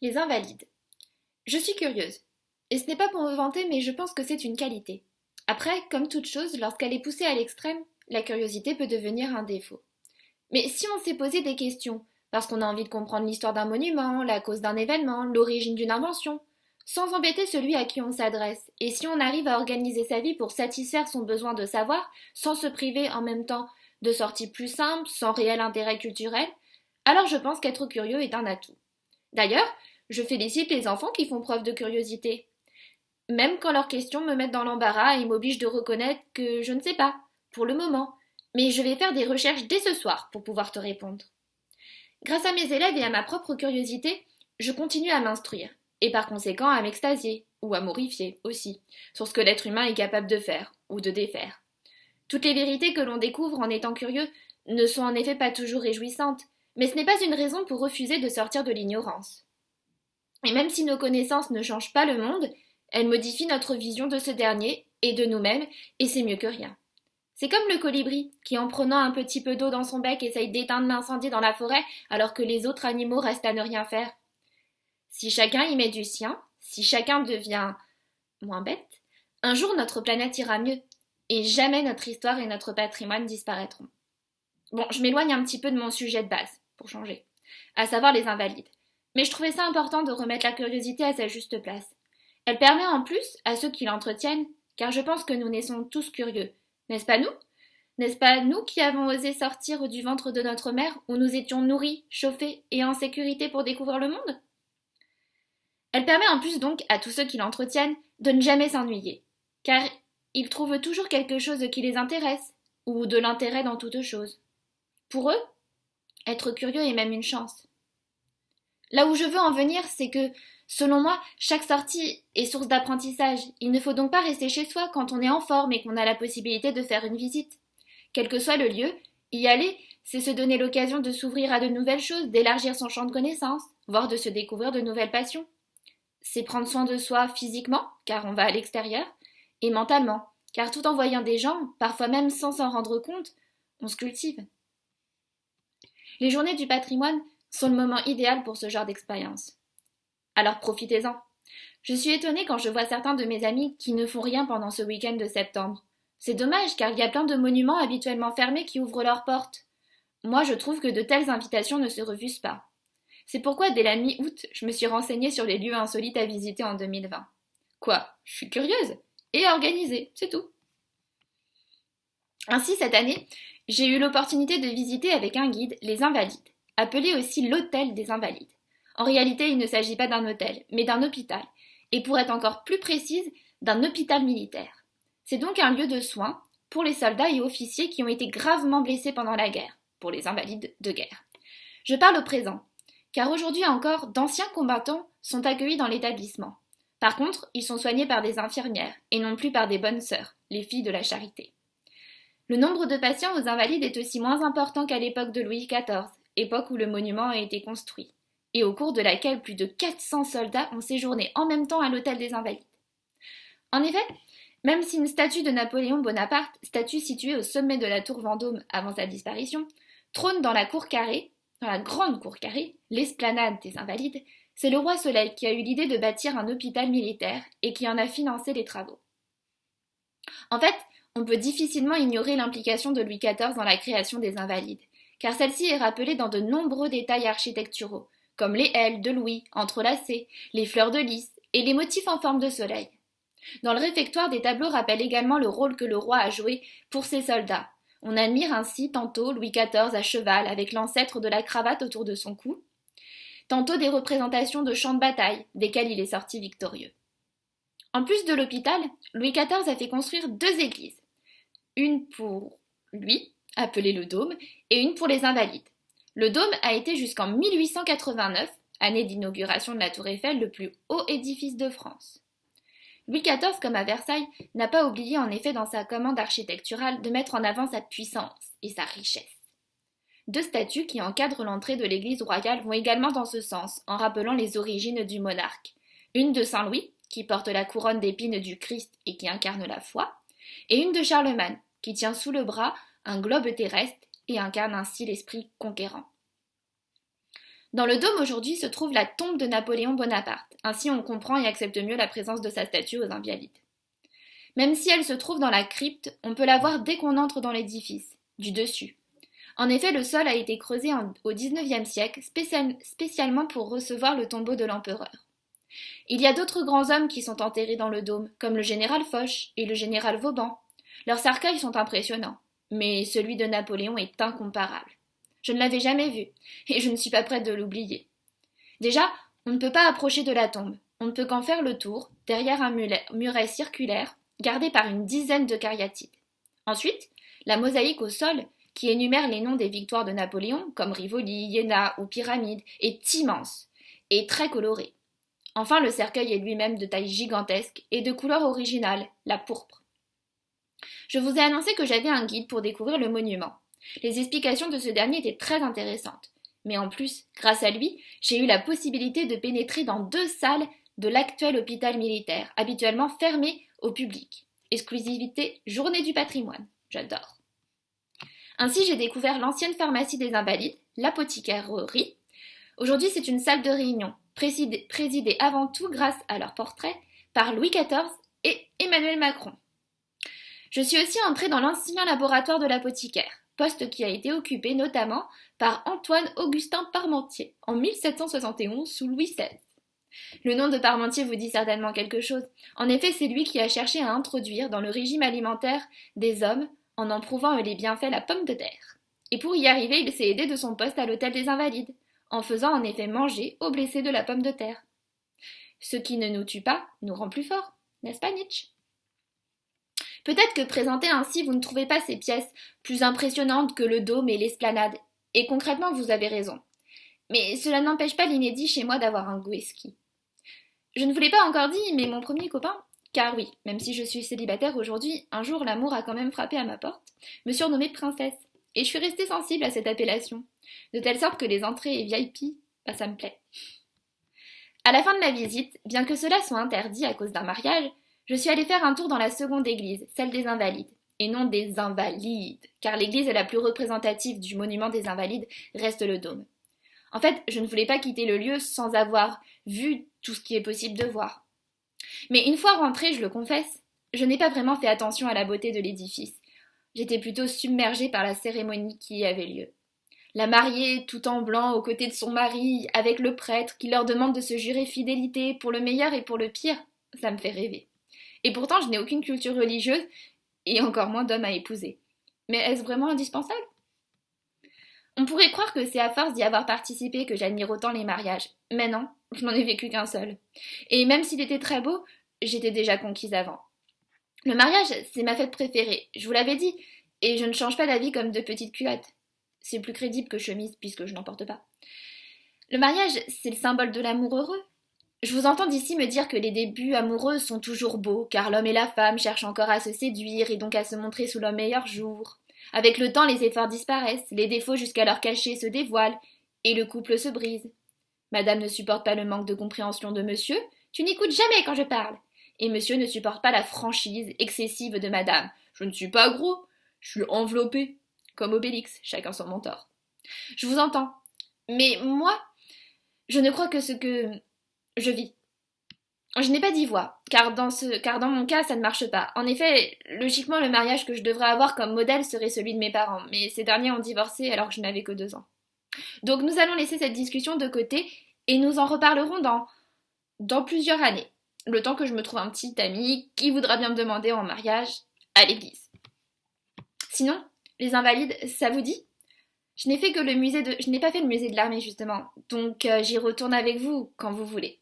Les invalides. Je suis curieuse. Et ce n'est pas pour me vanter, mais je pense que c'est une qualité. Après, comme toute chose, lorsqu'elle est poussée à l'extrême, la curiosité peut devenir un défaut. Mais si on s'est posé des questions, parce qu'on a envie de comprendre l'histoire d'un monument, la cause d'un événement, l'origine d'une invention, sans embêter celui à qui on s'adresse, et si on arrive à organiser sa vie pour satisfaire son besoin de savoir, sans se priver en même temps de sorties plus simples, sans réel intérêt culturel, alors je pense qu'être curieux est un atout. D'ailleurs, je félicite les enfants qui font preuve de curiosité, même quand leurs questions me mettent dans l'embarras et m'obligent de reconnaître que je ne sais pas, pour le moment, mais je vais faire des recherches dès ce soir pour pouvoir te répondre. Grâce à mes élèves et à ma propre curiosité, je continue à m'instruire, et par conséquent à m'extasier, ou à m'horrifier aussi, sur ce que l'être humain est capable de faire, ou de défaire. Toutes les vérités que l'on découvre en étant curieux ne sont en effet pas toujours réjouissantes, mais ce n'est pas une raison pour refuser de sortir de l'ignorance. Et même si nos connaissances ne changent pas le monde, elles modifient notre vision de ce dernier et de nous-mêmes, et c'est mieux que rien. C'est comme le colibri, qui en prenant un petit peu d'eau dans son bec essaye d'éteindre l'incendie dans la forêt, alors que les autres animaux restent à ne rien faire. Si chacun y met du sien, si chacun devient moins bête, un jour notre planète ira mieux, et jamais notre histoire et notre patrimoine disparaîtront. Bon, je m'éloigne un petit peu de mon sujet de base, pour changer, à savoir les invalides. Mais je trouvais ça important de remettre la curiosité à sa juste place. Elle permet en plus à ceux qui l'entretiennent, car je pense que nous naissons tous curieux. N'est-ce pas nous? N'est-ce pas nous qui avons osé sortir du ventre de notre mère où nous étions nourris, chauffés et en sécurité pour découvrir le monde? Elle permet en plus donc à tous ceux qui l'entretiennent de ne jamais s'ennuyer, car ils trouvent toujours quelque chose qui les intéresse, ou de l'intérêt dans toute chose. Pour eux, être curieux est même une chance. Là où je veux en venir, c'est que, selon moi, chaque sortie est source d'apprentissage. Il ne faut donc pas rester chez soi quand on est en forme et qu'on a la possibilité de faire une visite. Quel que soit le lieu, y aller, c'est se donner l'occasion de s'ouvrir à de nouvelles choses, d'élargir son champ de connaissances, voire de se découvrir de nouvelles passions. C'est prendre soin de soi physiquement, car on va à l'extérieur, et mentalement, car tout en voyant des gens, parfois même sans s'en rendre compte, on se cultive. Les journées du patrimoine sont le moment idéal pour ce genre d'expérience. Alors profitez-en. Je suis étonnée quand je vois certains de mes amis qui ne font rien pendant ce week-end de septembre. C'est dommage car il y a plein de monuments habituellement fermés qui ouvrent leurs portes. Moi, je trouve que de telles invitations ne se refusent pas. C'est pourquoi dès la mi-août, je me suis renseignée sur les lieux insolites à visiter en 2020. Quoi? Je suis curieuse et organisée, c'est tout. Ainsi, cette année, j'ai eu l'opportunité de visiter avec un guide les Invalides, appelé aussi l'Hôtel des Invalides. En réalité, il ne s'agit pas d'un hôtel, mais d'un hôpital, et pour être encore plus précise, d'un hôpital militaire. C'est donc un lieu de soins pour les soldats et officiers qui ont été gravement blessés pendant la guerre, pour les invalides de guerre. Je parle au présent, car aujourd'hui encore, d'anciens combattants sont accueillis dans l'établissement. Par contre, ils sont soignés par des infirmières, et non plus par des bonnes sœurs, les filles de la charité. Le nombre de patients aux Invalides est aussi moins important qu'à l'époque de Louis XIV, époque où le monument a été construit, et au cours de laquelle plus de 400 soldats ont séjourné en même temps à l'hôtel des Invalides. En effet, même si une statue de Napoléon Bonaparte, statue située au sommet de la tour Vendôme avant sa disparition, trône dans la cour carrée, dans la grande cour carrée, l'esplanade des Invalides, c'est le roi Soleil qui a eu l'idée de bâtir un hôpital militaire et qui en a financé les travaux. En fait, on peut difficilement ignorer l'implication de Louis XIV dans la création des Invalides, car celle-ci est rappelée dans de nombreux détails architecturaux, comme les ailes de Louis entrelacées, les fleurs de lys et les motifs en forme de soleil. Dans le réfectoire, des tableaux rappellent également le rôle que le roi a joué pour ses soldats. On admire ainsi tantôt Louis XIV à cheval avec l'ancêtre de la cravate autour de son cou, tantôt des représentations de champs de bataille, desquels il est sorti victorieux. En plus de l'hôpital, Louis XIV a fait construire 2 églises, une pour lui, appelée le Dôme, et une pour les Invalides. Le Dôme a été jusqu'en 1889, année d'inauguration de la Tour Eiffel, le plus haut édifice de France. Louis XIV, comme à Versailles, n'a pas oublié en effet dans sa commande architecturale de mettre en avant sa puissance et sa richesse. 2 statues qui encadrent l'entrée de l'église royale vont également dans ce sens, en rappelant les origines du monarque. Une de Saint-Louis, qui porte la couronne d'épines du Christ et qui incarne la foi, et une de Charlemagne, qui tient sous le bras un globe terrestre et incarne ainsi l'esprit conquérant. Dans le dôme aujourd'hui se trouve la tombe de Napoléon Bonaparte, ainsi on comprend et accepte mieux la présence de sa statue aux Invalides. Même si elle se trouve dans la crypte, on peut la voir dès qu'on entre dans l'édifice, du dessus. En effet, le sol a été creusé au XIXe siècle, spécialement pour recevoir le tombeau de l'empereur. Il y a d'autres grands hommes qui sont enterrés dans le dôme, comme le général Foch et le général Vauban. Leurs cercueils sont impressionnants, mais celui de Napoléon est incomparable. Je ne l'avais jamais vu, et je ne suis pas prête de l'oublier. Déjà, on ne peut pas approcher de la tombe. On ne peut qu'en faire le tour, derrière un muret circulaire, gardé par une dizaine de cariatides. Ensuite, la mosaïque au sol, qui énumère les noms des victoires de Napoléon, comme Rivoli, Iéna ou Pyramide, est immense et très colorée. Enfin, le cercueil est lui-même de taille gigantesque et de couleur originale, la pourpre. Je vous ai annoncé que j'avais un guide pour découvrir le monument. Les explications de ce dernier étaient très intéressantes. Mais en plus, grâce à lui, j'ai eu la possibilité de pénétrer dans 2 salles de l'actuel hôpital militaire, habituellement fermé au public. Exclusivité Journée du patrimoine. J'adore. Ainsi, j'ai découvert l'ancienne pharmacie des Invalides, l'apothicairerie. Aujourd'hui, c'est une salle de réunion, présidée avant tout grâce à leur portrait par Louis XIV et Emmanuel Macron. Je suis aussi entrée dans l'ancien laboratoire de l'apothicaire, poste qui a été occupé notamment par Antoine-Augustin Parmentier en 1771 sous Louis XVI. Le nom de Parmentier vous dit certainement quelque chose. En effet, c'est lui qui a cherché à introduire dans le régime alimentaire des hommes, en prouvant les bienfaits, la pomme de terre. Et pour y arriver, il s'est aidé de son poste à l'hôtel des Invalides, en faisant en effet manger aux blessés de la pomme de terre. Ce qui ne nous tue pas nous rend plus forts, n'est-ce pas Nietzsche? Peut-être que présentées ainsi, vous ne trouvez pas ces pièces plus impressionnantes que le dôme et l'esplanade, et concrètement vous avez raison. Mais cela n'empêche pas l'inédit chez moi d'avoir un goût exquis. Je ne vous l'ai pas encore dit, mais mon premier copain, car oui, même si je suis célibataire aujourd'hui, un jour l'amour a quand même frappé à ma porte, me surnommait princesse, et je suis restée sensible à cette appellation, de telle sorte que les entrées et VIP, ça me plaît. À la fin de ma visite, bien que cela soit interdit à cause d'un mariage, je suis allée faire un tour dans la seconde église, celle des Invalides, et non des Invalides, car l'église la plus représentative du monument des Invalides reste le dôme. En fait, je ne voulais pas quitter le lieu sans avoir vu tout ce qui est possible de voir. Mais une fois rentrée, je le confesse, je n'ai pas vraiment fait attention à la beauté de l'édifice. J'étais plutôt submergée par la cérémonie qui y avait lieu. La mariée, tout en blanc, aux côtés de son mari, avec le prêtre qui leur demande de se jurer fidélité pour le meilleur et pour le pire, ça me fait rêver. Et pourtant, je n'ai aucune culture religieuse, et encore moins d'homme à épouser. Mais est-ce vraiment indispensable? On pourrait croire que c'est à force d'y avoir participé que j'admire autant les mariages. Mais non, je n'en ai vécu qu'un seul. Et même s'il était très beau, j'étais déjà conquise avant. Le mariage, c'est ma fête préférée, je vous l'avais dit, et je ne change pas d'avis comme de petites culottes. C'est plus crédible que chemise puisque je n'en porte pas. Le mariage, c'est le symbole de l'amour heureux. Je vous entends d'ici me dire que les débuts amoureux sont toujours beaux, car l'homme et la femme cherchent encore à se séduire et donc à se montrer sous leurs meilleurs jours. Avec le temps, les efforts disparaissent, les défauts jusqu'alors cachés se dévoilent, et le couple se brise. Madame ne supporte pas le manque de compréhension de monsieur, tu n'écoutes jamais quand je parle. Et monsieur ne supporte pas la franchise excessive de madame. Je ne suis pas gros, je suis enveloppé. Comme Obélix, chacun son mentor. Je vous entends. Mais moi, je ne crois que ce que je vis. Je n'ai pas dit voix, car dans mon cas, ça ne marche pas. En effet, logiquement, le mariage que je devrais avoir comme modèle serait celui de mes parents, mais ces derniers ont divorcé alors que je n'avais que 2 ans. Donc nous allons laisser cette discussion de côté et nous en reparlerons dans plusieurs années, le temps que je me trouve un petit ami qui voudra bien me demander en mariage à l'église. Sinon, les Invalides, ça vous dit? Je n'ai pas fait le musée de l'armée justement, donc j'y retourne avec vous quand vous voulez.